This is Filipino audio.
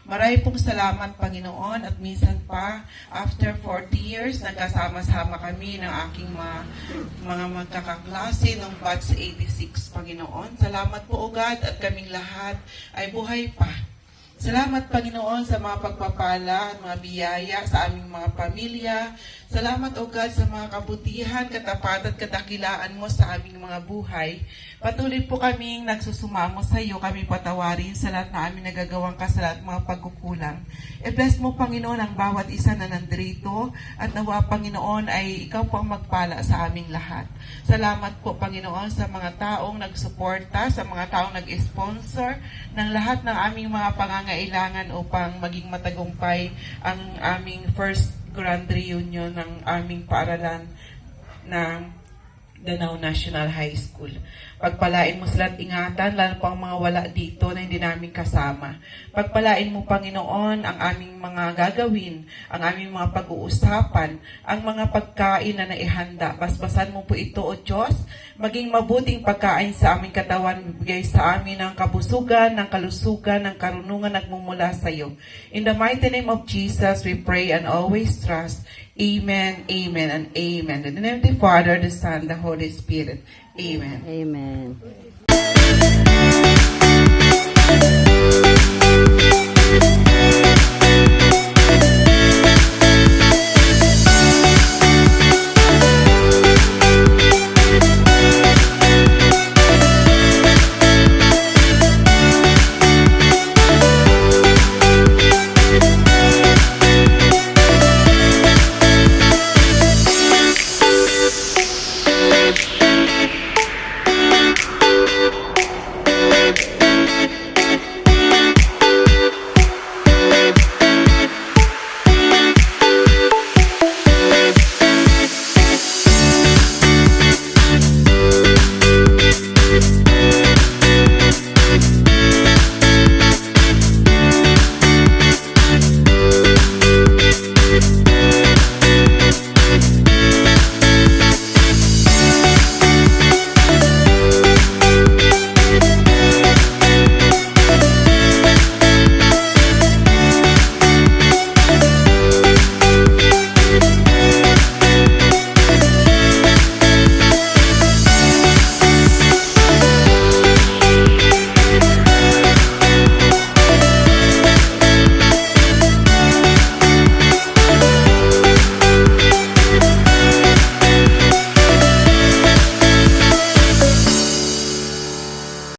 Maraming pong salamat, Panginoon, at minsan pa, after 40 years, nagkasama-sama kami ng aking mga magkakaklase ng batch 86, Panginoon. Salamat po, O God, at kaming lahat ay buhay pa. Salamat, Panginoon, sa mga pagpapala at mga biyaya sa aming mga pamilya. Salamat, O God, sa mga kabutihan, katapatan at kadakilaan mo sa aming mga buhay. Patuloy po kaming nagsusumamo sa iyo, kami patawarin sa lahat na aming nagagawang kasalanan at mga pagkukulang. I-bless mo, Panginoon, ang bawat isa na nandito at nawa, Panginoon, ay ikaw po ang magpala sa aming lahat. Salamat po, Panginoon, sa mga taong nagsuporta, sa mga taong nag-sponsor ng lahat ng aming mga pangangailangan upang maging matagumpay ang aming first grand reunion ng aming paaralan ng Danao National High School. Pagpalain mo sila at ingatan, lalo pa ang mga wala dito na hindi namin kasama. Pagpalain mo, Panginoon, ang aming mga gagawin, ang aming mga pag-uusapan, ang mga pagkain na naihanda. Basbasan mo po ito, O Diyos, maging mabuting pagkain sa aming katawan, bigay sa amin ng kabusugan, ng kalusugan, ng karunungan nagmumula sa iyo. In the mighty name of Jesus, we pray and always trust. Amen, amen, and amen. In the name of the Father, the Son, the Holy Spirit. Amen. Amen.